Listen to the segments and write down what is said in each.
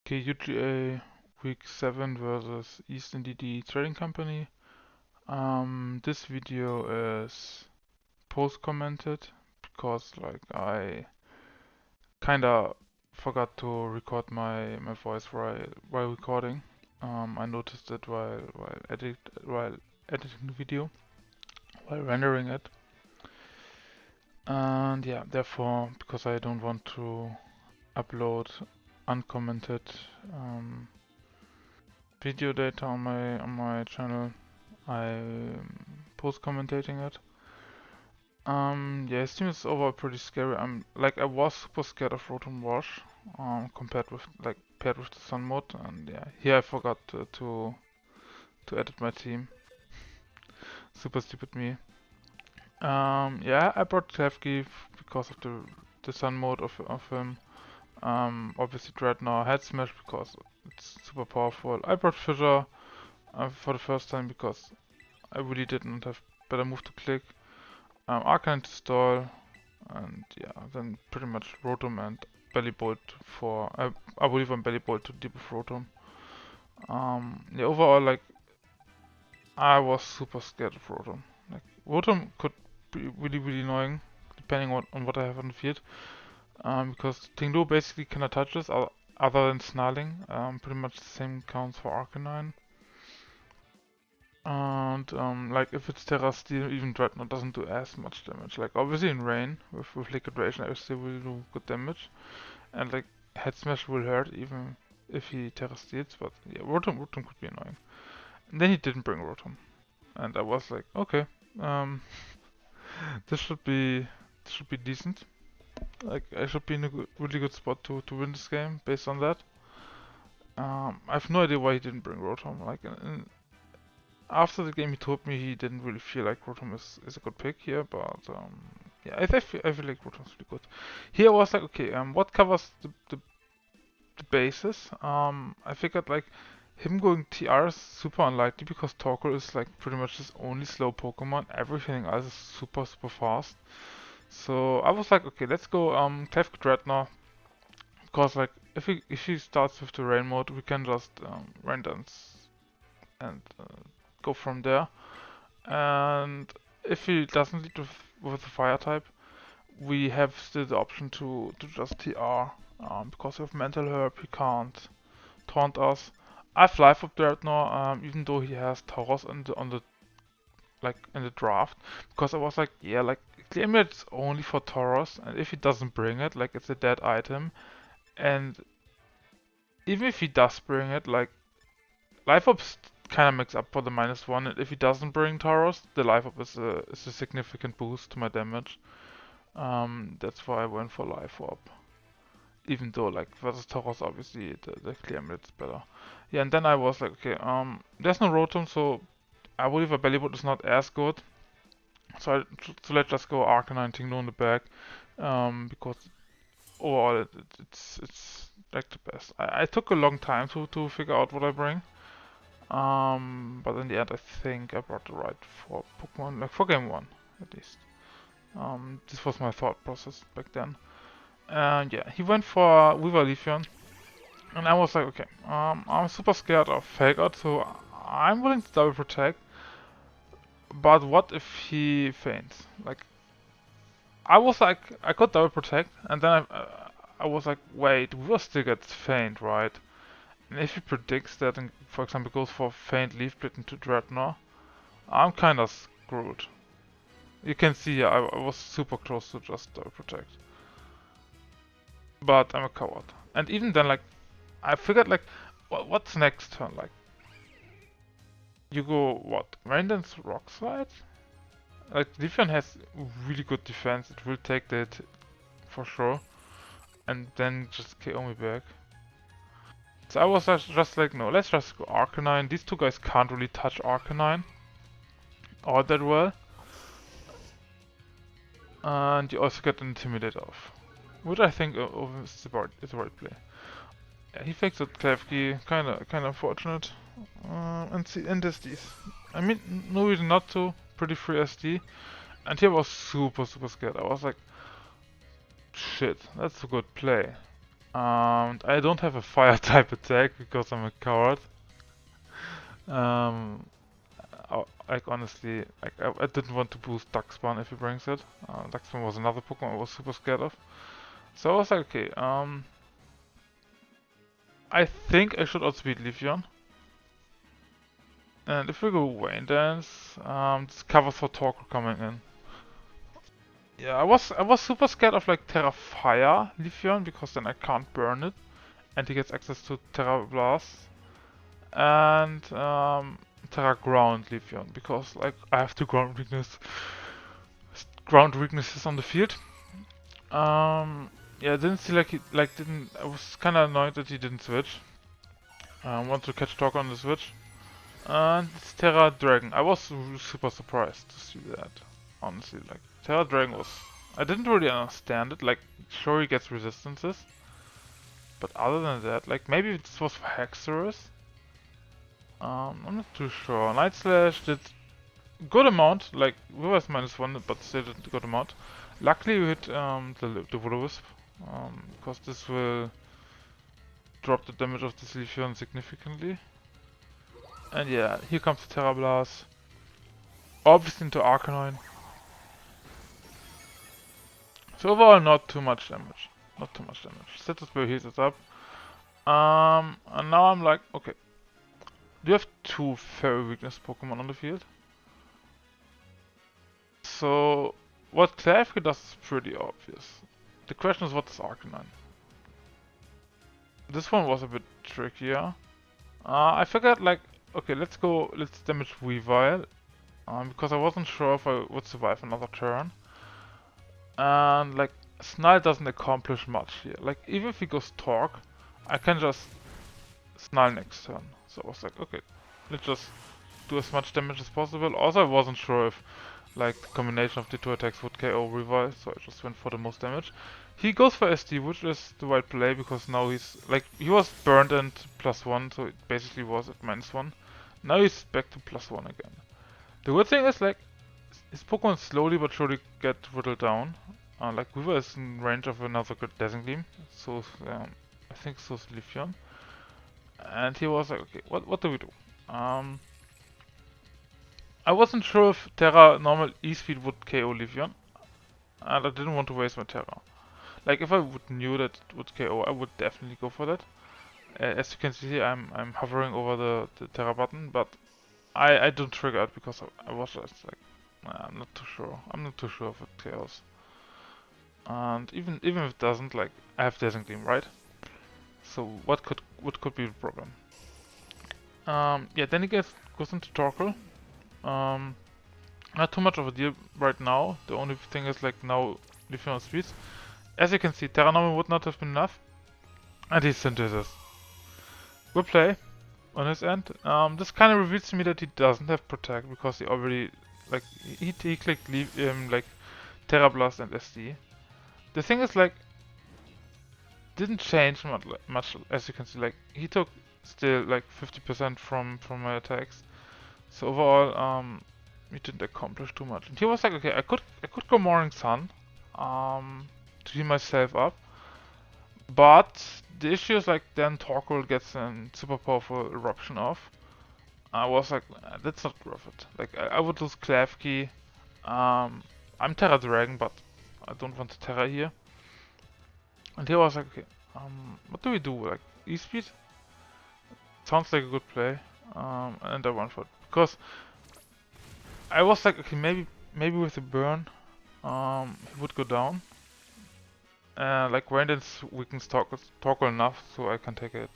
Okay, UGA week 7 versus Indeedee Trading Company. This video is post commented because I kinda forgot to record my voice while recording. I noticed it while editing the video, while rendering it. And yeah, therefore, because I don't want to upload uncommented video data on my channel, I'm post commentating it. Yeah, his team is overall pretty scary. I was super scared of Rotom Wash, paired with the Sun mode, and yeah, here I forgot to edit my team. Super stupid me. Yeah, I brought Klefki because of the Sun mode of him. Obviously Dreadnought, Head Smash because it's super powerful. I brought Fissure for the first time because I really didn't have better move to click. Arcanine to stall, and yeah, then pretty much Rotom and Belly Bolt for I believe on Belly Bolt to debuff Rotom. Yeah, overall I was super scared of Rotom. Rotom could be really annoying depending on what I have on the field. Because Tinglu basically cannot touch this other than Snarling. Pretty much the same counts for Arcanine. And if it's Terra Steel, even Dreadnought doesn't do as much damage. Like obviously in Rain with Liquid Rage, I still will do good damage, and Head Smash will hurt even if he Terra Steals. But yeah, Rotom could be annoying. And then he didn't bring Rotom, and I was like, okay, um, this should be decent. Like I should be in a really good spot to win this game based on that. I have no idea why he didn't bring Rotom. After the game, he told me he didn't really feel like Rotom is a good pick here, but yeah, I feel like Rotom's really good. Here I was like, okay, what covers the bases? I figured him going TR is super unlikely because Torkoal is pretty much his only slow Pokemon. Everything else is super fast. So I was like, okay, let's go Klefki Dreadnought because if he starts with the Rain mode, we can just rain dance and go from there. And if he doesn't lead with a fire type, we have still the option to just TR. Because of Mental Herb, he can't taunt us. I've life up there now, even though he has Tauros in the draft. Because I was like, yeah, claim it's only for Tauros, and if he doesn't bring it, it's a dead item. And even if he does bring it, life up kind of makes up for the -1, and if he doesn't bring Tauros, the life up is a significant boost to my damage. That's why I went for life up. Even though versus Tauros, obviously the clear mid is better. Yeah, and then I was like, okay, there's no Rotom, so I believe a Bellyboot is not as good. So let's just go Arcanine Tinglu in the back, because overall it's like the best. I took a long time to figure out what I bring. But in the end, I think I brought the right for Pokemon, for game 1 at least. This was my thought process back then. And yeah, he went for Weaver Leafeon, and I was like, okay, I'm super scared of Fake Out, so I'm willing to double protect. But what if he faints? I was like, I got double protect, and then I was like, wait, Weaver still gets faint, right? And if he predicts that and, for example, goes for faint Leaf Blade into Dreadnought, I'm kinda screwed. You can see here, I was super close to just protect. But I'm a coward. And even then, I figured, what's next turn? You go, what? Rain Dance Rock Slide? Leafeon has really good defense, it will take that for sure. And then just KO me back. So I was just like, no, let's just go Arcanine. These two guys can't really touch Arcanine all that well. And you also get an Intimidate off, which I think is the right play. Yeah, he fakes that Klefki, kinda unfortunate. And see, and SDs. I mean, no reason not to. Pretty free SD. And he was super scared. I was like, shit, that's a good play. I don't have a fire type attack because I'm a coward. Like honestly, like I didn't want to boost Darkspawn if he brings it. Darkspawn was another Pokemon I was super scared of. So I was like, okay, I think I should outspeed Leafeon. And if we go Rain Dance, this covers for Torkoal coming in. Yeah, I was super scared of like Terra Fire Leafeon because then I can't burn it, and he gets access to Terra Blast and Terra Ground Leafeon because like I have two ground weaknesses on the field. Yeah, I didn't see like he didn't. I was kind of annoyed that he didn't switch. Want to catch Torkoal on the switch. And it's Terra Dragon. I was super surprised to see that. Honestly, like Terra Dragon was. I didn't really understand it. Like, sure he gets resistances, but other than that, like maybe this was for Hexerus. I'm not too sure. Night Slash did good amount. Like we was -1, but still did a good amount. Luckily we hit the Will-O-Wisp, because this will drop the damage of this Leafeon significantly. And yeah, here comes the Terra Blast. Obviously into Arcanine. So overall, not too much damage. Not too much damage. Status Spell heals it up. And now I'm like, okay. Do you have two Fairy Weakness Pokemon on the field? So, what Klefki does is pretty obvious. The question is, what is Arcanine? This one was a bit trickier. I figured, like, okay, let's damage Weavile. Because I wasn't sure if I would survive another turn. And, like, Snarl doesn't accomplish much here. Like, even if he goes Torque, I can just Snarl next turn. So I was like, okay, let's just do as much damage as possible. Also, I wasn't sure if like the combination of the two attacks would KO Revive, so I just went for the most damage. He goes for SD, which is the right play because now he's like he was burned and +1, so it basically was at -1. Now he's back to +1 again. The good thing is like his Pokemon slowly but surely get whittled down. Like Weaver is in range of another good Desingleam, so I think so is Leafeon. And he was like, okay, what do we do? I wasn't sure if Terra normal E-Speed would KO Leafeon, and I didn't want to waste my Terra. Like if I would knew that it would KO, I would definitely go for that. As you can see here, I'm hovering over the Terra button, but I don't trigger it because I was just like, nah, I'm not too sure. I'm not too sure if it KOs. And even if it doesn't, like I have Desingleam, right? So what could be the problem? Yeah, then he goes into Torkoal. Not too much of a deal right now. The only thing is like now Leafeon on speeds. As you can see, Terra Normal would not have been enough. And he synthesis. Good play on his end. This kind of reveals to me that he doesn't have Protect because he already like he clicked like Terra Blast and SD. The thing is like didn't change much as you can see. Like he took still like 50% from my attacks. So overall, he didn't accomplish too much. And he was like, okay, I could go Morning Sun, to heal myself up. But the issue is like then Torkoal gets a super powerful eruption off. I was like, that's not worth it. Like I would lose Klefki. I'm Terra Dragon, but I don't want to Terra here. And he was like, okay, what do we do? Like E-Speed? Sounds like a good play. And I went for it because I was like, okay, maybe with the burn, he would go down. Like Rain Dance weakens Torkoal enough so I can take it.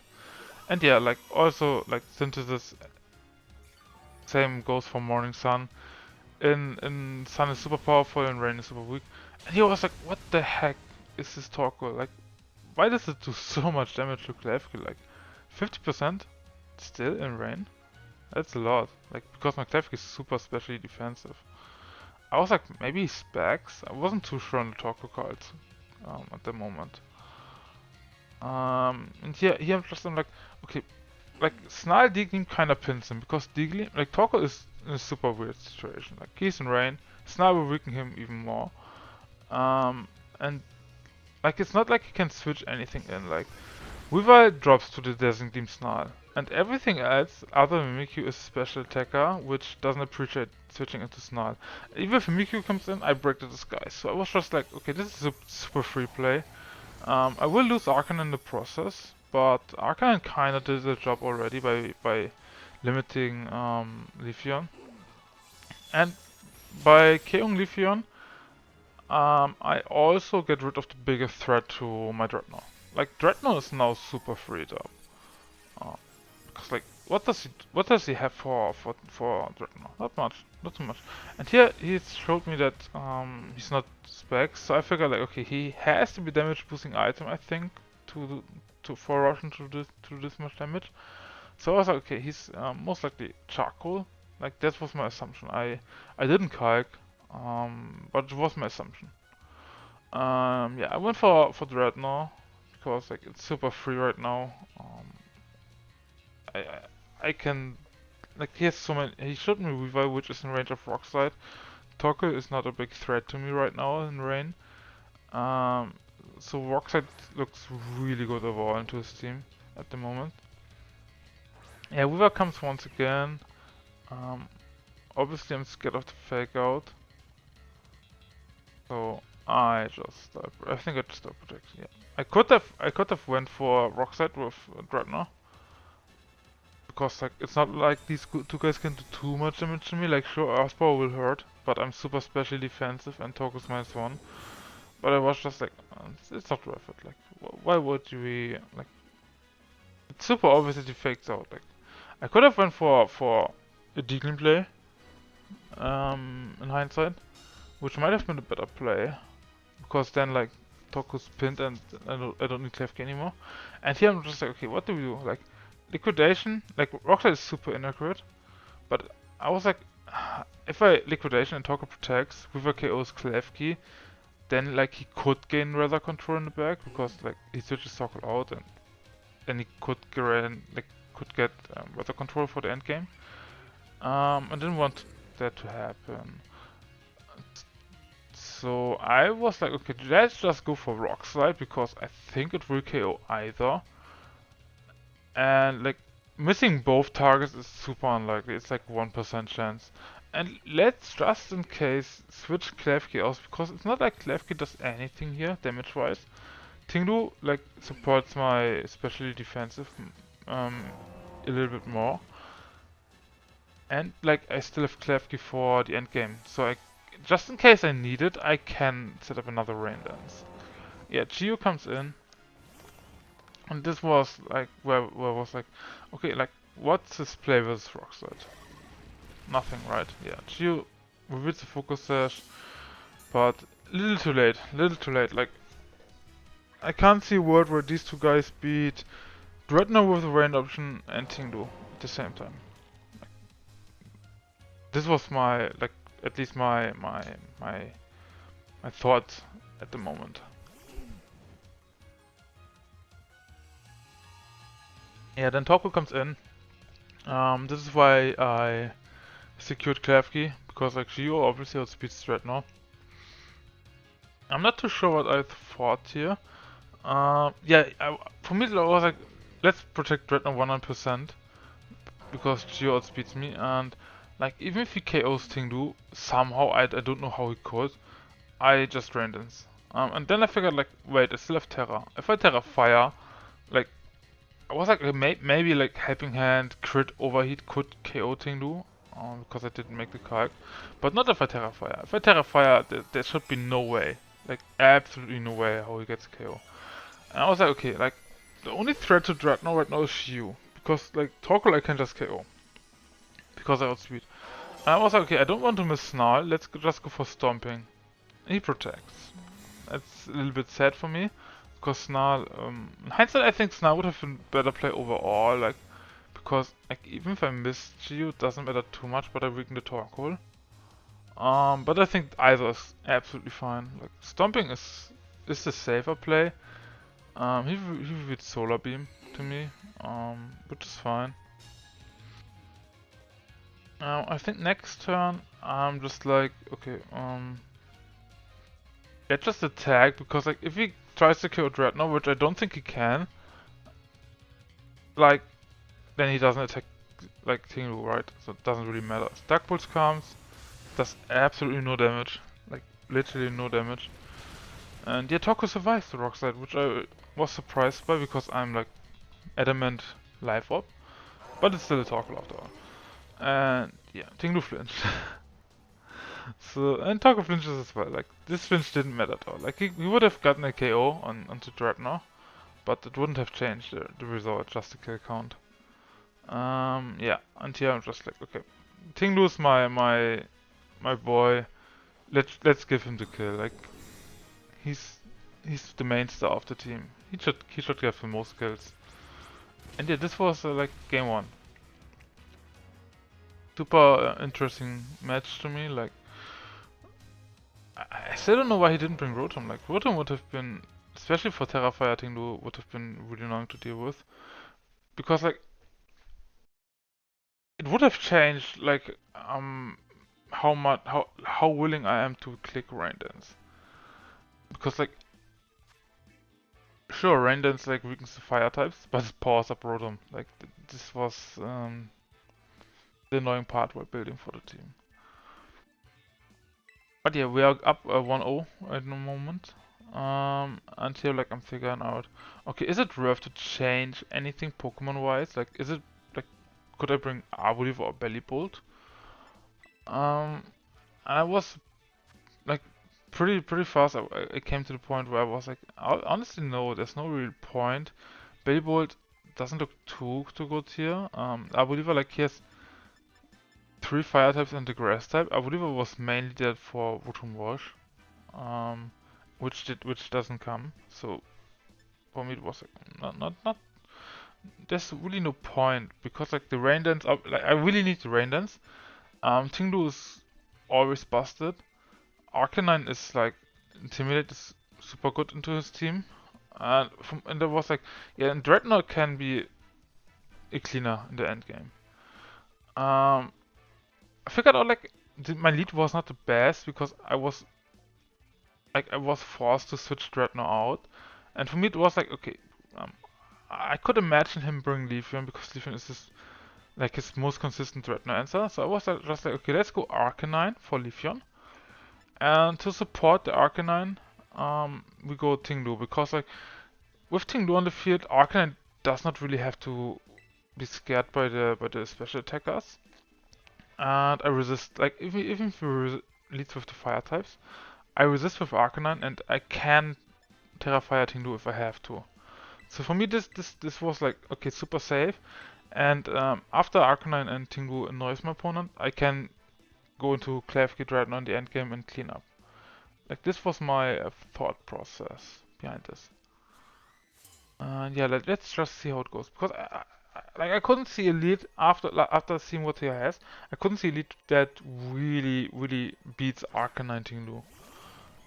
And yeah, like also like Synthesis, same goes for Morning Sun. In Sun is super powerful and Rain is super weak. And he was like, what the heck is this Torkoal? Like, why does it do so much damage to Klefki? Like, 50% still in Rain? That's a lot. Like, because my Klefki is super specially defensive. I was like, maybe Specs? I wasn't too sure on the Torkoal cards at the moment. And here I'm like, okay, like Snarl Diglett kinda pins him because Diglett, like Torkoal is in a super weird situation. Like he's in Rain, Snarl will weaken him even more. And like it's not like he can switch anything in. Like Weavile drops to the Designated Snarl, and everything else other than Mimikyu is special attacker, which doesn't appreciate switching into Snarl. Even if Mimikyu comes in, I break the disguise. So I was just like, okay, this is a super free play. I will lose Arcan in the process, but Arcan kinda did the job already by limiting Leafeon. And by KOing Leafeon, I also get rid of the biggest threat to my Dreadnought. Like Dreadnought is now super freed up. Uh, because like what does he have for Dreadnought? Not much, not too much. And here he showed me that he's not specs, so I figured like okay, he has to be damage boosting item I think to for Roshan to do this much damage. So I was like okay, he's most likely charcoal. Like that was my assumption. I didn't calc, but it was my assumption. Yeah, I went for Dreadnought because like it's super free right now. I, I I can like he has so many. He showed me Weavile, which is in range of Rock Slide. Torkoal is not a big threat to me right now in rain. Um, so Rock Slide looks really good overall into his team at the moment. Yeah, Weavile comes once again. Um, obviously I'm scared of the fake out, so I think I just start protection. Yeah, I could have went for Rock Slide with Dreadnought. Because like it's not like these two guys can do too much damage to me. Like sure, Earthpower will hurt, but I'm super specially defensive and Toku's -1. But I was just like, it's not worth it. Like, why would we like? It's super obvious that he fakes out. Like, I could have went for a Deagle play, in hindsight, which might have been a better play because then like Toku's pinned and I don't need Klefki anymore. And here I'm just like, okay, what do we do? Like, liquidation. Like, Rockslide is super inaccurate. But I was like, if I liquidation and Talker protects with a KO's Klefki, then like he could gain weather control in the back because like he switches Talker out and then he could get weather control for the end game. I didn't want that to happen. So I was like, okay, let's just go for Rock Slide because I think it will KO either. And like missing both targets is super unlikely. It's like 1% chance. And let's just in case switch Klefki out because it's not like Klefki does anything here damage wise. Tinglu like supports my especially defensive um, a little bit more. And like I still have Klefki for the end game. So I just in case I need it, I can set up another rain dance. Yeah, Geo comes in. And this was like where I was like, okay, like what's his play versus Rockslide? Nothing, right? Yeah, Geo reveals the focus sash, but little too late, little too late. Like I can't see a world where these two guys beat Dreadnought with the rain option and Tingdu at the same time. Like, this was my like at least my thought at the moment. Yeah, then Toppo comes in. This is why I secured Klefki, because like Geo obviously outspeeds Dreadnought. I'm not too sure what I thought here. Yeah, for me it was like, let's protect Dreadnought 100% because Geo outspeeds me, and like even if he KOs Tingdu, somehow I don't know how he could, I just ran this. And then I figured like, wait, I still have Terra. If I Terra Fire, like I was like maybe like Helping Hand, Crit Overheat could KO Tingdu, because I didn't make the calc. But not if I Terra Fire. If I Terra Fire, there should be no way. Like absolutely no way how he gets KO. And I was like, okay, like the only threat to Dreadnought right now is Shiu. Because like Torkoal I can just KO. Because I outspeed. And I was like, okay, I don't want to miss Snarl, just go for Stomping. And he protects. That's a little bit sad for me. Because Snarl, in hindsight I think Snarl would have been better play overall, like because like even if I miss Geo, it doesn't matter too much, but I weaken the Torkoal. But I think either is absolutely fine. Like Stomping is the safer play. He revealed Solar Beam to me, which is fine. I think next turn I'm just like, okay, let's just attack because like if we tries to kill Dreadnought, which I don't think he can, like, then he doesn't attack, like, Tinglu, right? So it doesn't really matter. Dark Pulse comes, does absolutely no damage. Like, literally no damage. And yeah, Toko survives the Rock Slide, which I was surprised by because I'm, like, adamant life orb. But it's still a Toggle after all. And yeah, Tinglu flinched. So, and Toggle flinches as well. Like, this flinch didn't matter at all. Like, he would have gotten a KO onto Dreadnought, but it wouldn't have changed the result, just the kill count. Yeah, and here I'm just like, okay, Tinglu is my boy. Let's give him the kill. Like, he's the main star of the team. He should get the most kills. And yeah, this was like game one. Super interesting match to me. Like, I still don't know why he didn't bring Rotom. Like, Rotom would have been, especially for Terrafire, Tinglu would have been really annoying to deal with. Because, like, it would have changed, like, how willing I am to click Rain Dance. Because, like, sure, Rain Dance, like, weakens the fire types, but it powers up Rotom. Like, this was the annoying part while building for the team. But yeah, we are up 1-0 at the moment. Until like I'm figuring out, okay, is it worth to change anything Pokemon-wise? Like, is it like, could I bring Arbolive or Bellibolt? I was like pretty fast. I came to the point where I was like, honestly, no, there's no real point. Bellibolt doesn't look too good here. Arbolive, like, he has 3 fire types and the grass type. Arbolive was mainly there for Rotom Wash. Which doesn't come. So for me it was like not. There's really no point because like the rain dance up. Like I really need the rain dance. Tinglu is always busted. Arcanine is like Intimidate is super good into his team. And there was like, yeah, and Dreadnought can be a cleaner in the end game. I figured out like my lead was not the best because I was forced to switch Dreadnought out, and for me it was like, okay, I could imagine him bring Leafeon because Leafeon is his most consistent Dreadnought answer. So I was just like, okay, let's go Arcanine for Leafeon, and to support the Arcanine, we go Tinglu because like with Tinglu on the field, Arcanine does not really have to be scared by the special attackers, and I resist like even if he leads with the fire types. I resist with Arcanine and I can Terrafire Tinglu if I have to. So for me this was like, okay, super safe. And after Arcanine and Tinglu annoys my opponent, I can go into Klefki Dreadnought in the endgame and clean up. Like, this was my thought process behind this. Yeah, let's just see how it goes. Because I couldn't see a lead after seeing what he has. I couldn't see a lead that really beats Arcanine Tinglu.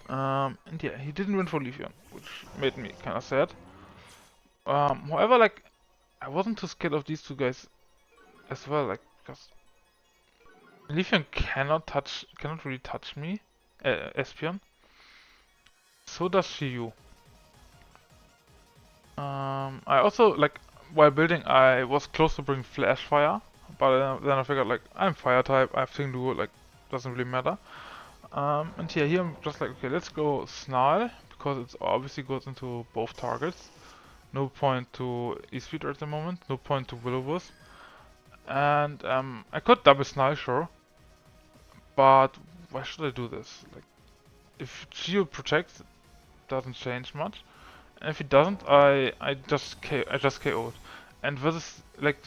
And yeah, he didn't win for Leafeon, which made me kind of sad. However, like, I wasn't too scared of these two guys as well, like, because Leafeon cannot really touch me, Espeon. So does Shiyu. I also, like, while building, I was close to bring Flash Fire, but then I figured, like, I'm Fire type, I have Tinglu, like, doesn't really matter. And yeah, here I'm just like, okay, let's go Snarl, because it's obviously goes into both targets. No point to E-Speed at the moment, no point to Will-O-Wisp. And I could double Snarl, sure. But why should I do this? Like, if Geo protects, it doesn't change much. And if it doesn't, I just KO'd. And versus, like,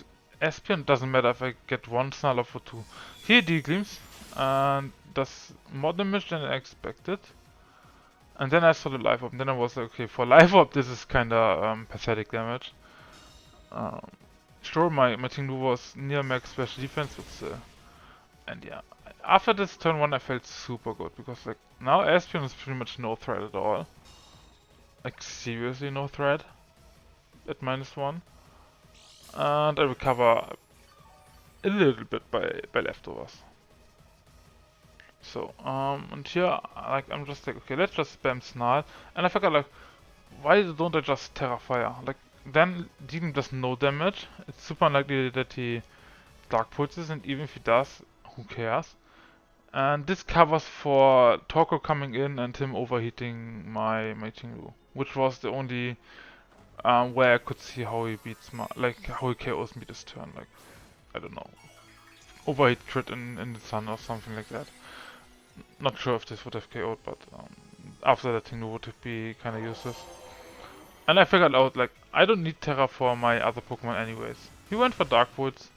Espeon, doesn't matter if I get one Snarl for 2. Here D-Gleams, and does more damage than I expected. And then I saw the Life Orb, and then I was like, okay, for Life Orb this is kinda pathetic damage. Sure, my Tinglu was near max special defense, but still. And yeah, after this turn 1 I felt super good, because like, now Espeon is pretty much no threat at all. Like, seriously no threat at -1. And I recover a little bit by leftovers. So, and here, like, I'm just like, okay, let's just spam Snarl. And I forgot, like, why don't I just Terra Fire? Like, then dealing does no damage. It's super unlikely that he Dark Pulses, and even if he does, who cares? And this covers for Torko coming in and him overheating my Tinglu, which was the only where I could see how he beats like how he KOs me this turn. Like, I don't know, overheat crit in the sun or something like that. Not sure if this would have KO'd, but after that Tinglu would be kind of useless. And I figured out, like, I don't need Terra for my other Pokemon anyways. He went for Dark Woods,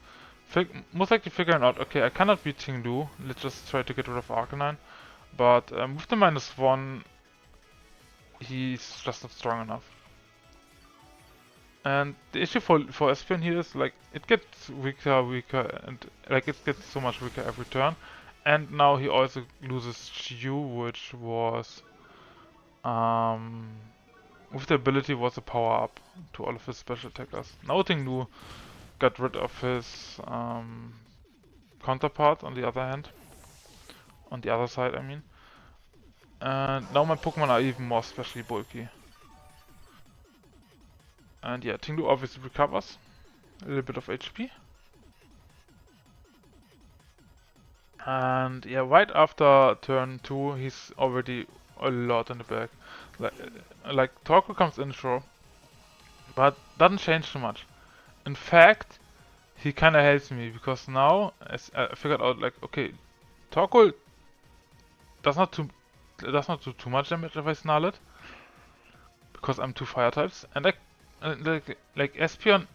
most likely figuring out, okay, I cannot beat Tinglu, let's just try to get rid of Arcanine. But with the -1, he's just not strong enough. And the issue for Espeon here is, like, it gets weaker, and, like, it gets so much weaker every turn. And now he also loses Chew, which was, with the ability was a power up to all of his special attackers. Now Tinglu got rid of his counterpart on the other hand. On the other side, I mean. And now my Pokemon are even more specially bulky. And yeah, Tinglu obviously recovers a little bit of HP. And yeah, right after turn 2, he's already a lot in the back. Like Torko comes in, sure, but doesn't change too much. In fact, he kinda helps me because now as I figured out, like, okay, Torko does not do too much damage if I snarl it, because I'm two fire types, and like Espeon,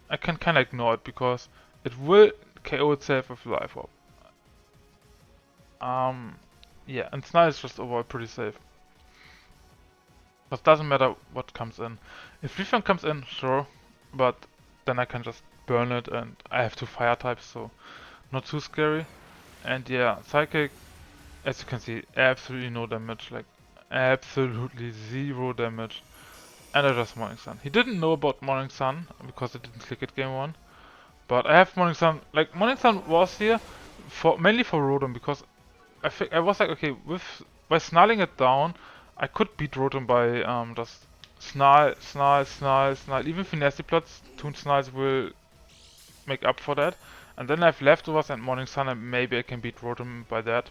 I can kinda ignore it because it will KO itself with Life Orb. Yeah, and Snarl is just overall pretty safe. But it doesn't matter what comes in. If Leafeon comes in, sure, but then I can just burn it, and I have two fire types, so not too scary. And yeah, Psychic, as you can see, absolutely no damage, like absolutely zero damage. And I just Morning Sun. He didn't know about Morning Sun because it didn't click at game 1. But I have Morning Sun, like Morning Sun was here for mainly for Rotom because I was like, okay, by snarling it down, I could beat Rotom by just snarl. Even Finesse plots, Toon Snarls will make up for that. And then I have leftovers and Morning Sun, and maybe I can beat Rotom by that.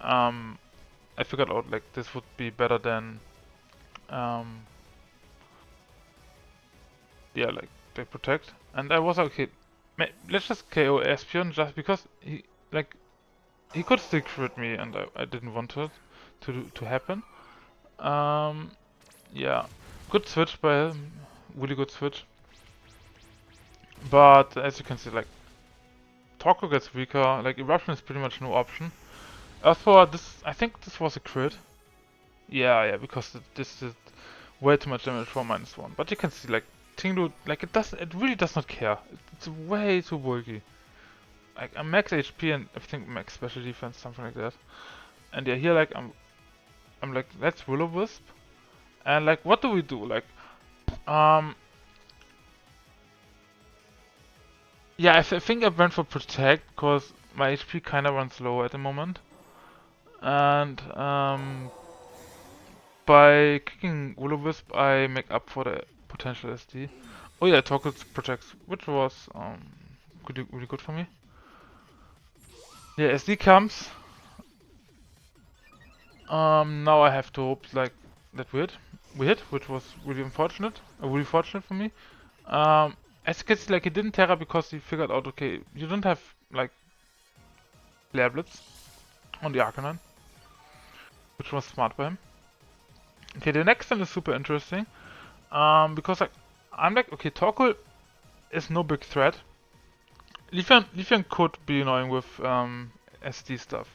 I figured out like this would be better than yeah, like they protect. And I was like, okay, let's just KO Espeon just because he could still crit me, and I didn't want it to happen. Yeah, good switch by him, really good switch. But as you can see, like Torko gets weaker. Like Eruption is pretty much no option. As for this, I think this was a crit. Yeah, because this did way too much damage for -1. But you can see, like Tinglu, like it really does not care. It's way too bulky. Like I'm max HP and I think max special defense, something like that. And yeah, here like I'm like, let's Will-O-Wisp. And like, what do we do? Like, yeah, I think I went for Protect because my HP kinda runs low at the moment. And by kicking Will-O-Wisp, I make up for the potential SD. Oh yeah, Torkoal protects, which was really good for me. Yeah, SD comes. Now I have to hope like that we hit, which was really unfortunate, really fortunate for me. As you can see, like he didn't Terra because he figured out, okay, you don't have like Flare Blitz on the Arcanine, which was smart by him. Okay, the next one is super interesting, because like I'm like, okay, Torkoal is no big threat. Leafeon could be annoying with SD stuff.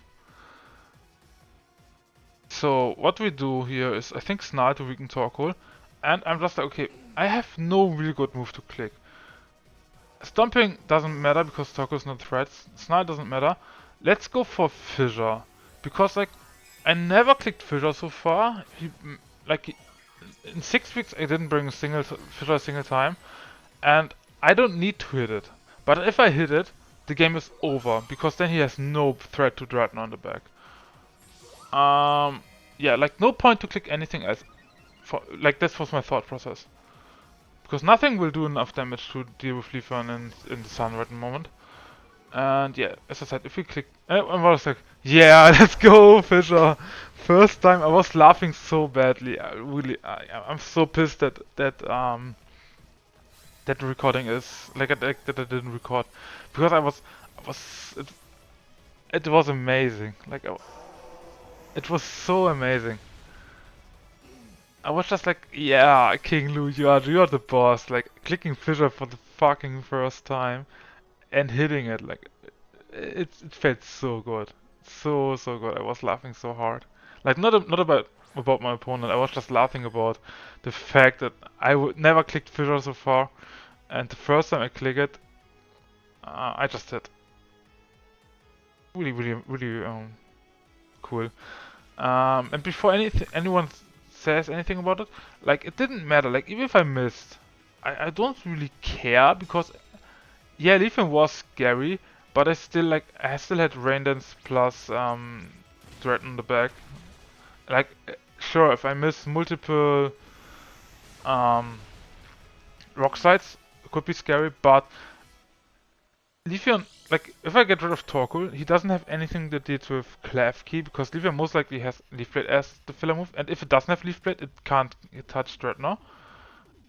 So what we do here is I think Snarl to weaken Torkoal, and I'm just like, okay, I have no really good move to click. Stomping doesn't matter because Torkoal is not a threat. Snarl doesn't matter. Let's go for Fissure, because like I never clicked Fissure so far. In 6 weeks I didn't bring Fissure a single time, and I don't need to hit it. But if I hit it, the game is over because then he has no threat to Dreadnought on the back. Yeah, like no point to click anything else. Like this was my thought process. Because nothing will do enough damage to deal with Leafeon in the sun right at the moment. And yeah, as I said, if we click, I was like, yeah, let's go, Fisher. First time I was laughing so badly. I'm so pissed that the recording is like that I didn't record because I was it was amazing. Like it was so amazing. I was just like, yeah, King Lou, you are the boss. Like clicking Fisher for the fucking first time and hitting it, like it felt so good, so good. I was laughing so hard. Like not about my opponent. I was just laughing about the fact that I would never clicked Fisher so far, and the first time I click it, I just hit. Really cool. And before anyone says anything about it, like it didn't matter. Like even if I missed, I don't really care because yeah, Leafeon was scary, but I still had Rain Dance plus Threat on the back. Like sure, if I miss multiple um rock slides, it could be scary, but Leafeon, like, if I get rid of Torkoal, he doesn't have anything that deals with Klefki, because Leafeon most likely has Leaf Blade as the filler move, and if it doesn't have Leaf Blade, it can't touch Dreadnought.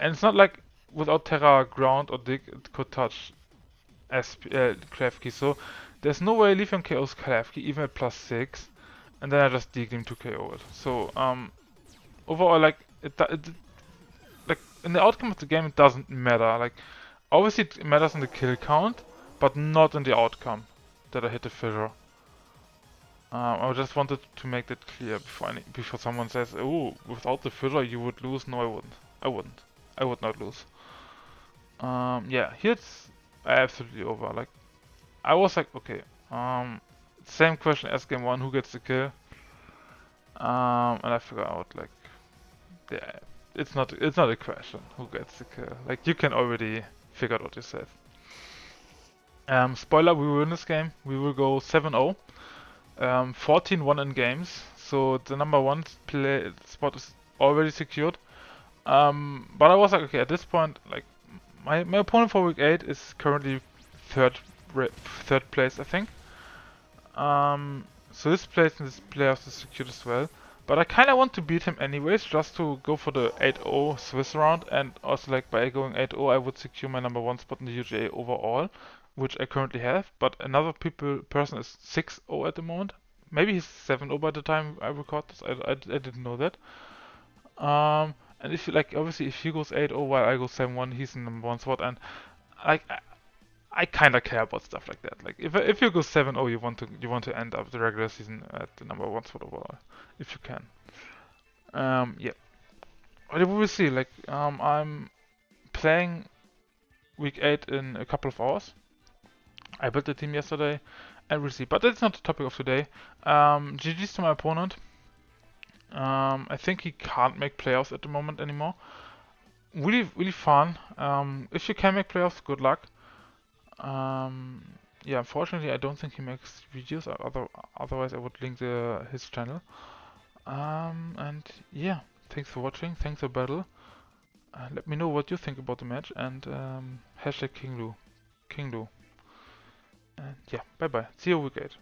And it's not like without Terra Ground or Dig, it could touch Klefki, so there's no way Leafeon KOs Klefki, even at +6, and then I just dig him to KO it. So, overall, like, like, in the outcome of the game, it doesn't matter. Like, obviously it matters in the kill count, but not in the outcome that I hit the fissure. I just wanted to make that clear before someone says, "Oh, without the fissure you would lose." No, I wouldn't. I wouldn't. I would not lose. Yeah, here it's absolutely over. Like, I was like, okay, same question as game one: who gets the kill? And I figured out like, yeah, it's not a question who gets the kill. Like, you can already figure out what you said. Spoiler, we will win this game. We will go 7-0. 14-1 in games. So the number one spot is already secured. But I was like, okay, at this point, like, my opponent for week 8 is currently third third place, I think. So this place in this playoffs is secured as well. But I kind of want to beat him anyways, just to go for the 8-0 Swiss round, and also like by going 8-0 I would secure my number one spot in the UGA overall, which I currently have. But another person is 6-0 at the moment. Maybe he's 7-0 by the time I record this. I didn't know that. And if you like, obviously if he goes 8-0 while I go 7-1, he's in number one spot, and like I kind of care about stuff like that. Like if you go 7-0, you want to end up the regular season at the number one spot overall, if you can. Yeah. But we will see. Like I'm playing week 8 in a couple of hours. I built the team yesterday, and we'll see. But that's not the topic of today. GG's to my opponent. I think he can't make playoffs at the moment anymore. Really fun. If you can make playoffs, good luck. Yeah, unfortunately, I don't think he makes videos. Otherwise, I would link his channel. And yeah, thanks for watching. Thanks for battle. Let me know what you think about the match, and hashtag King Lou. And yeah, bye bye. See you week 8.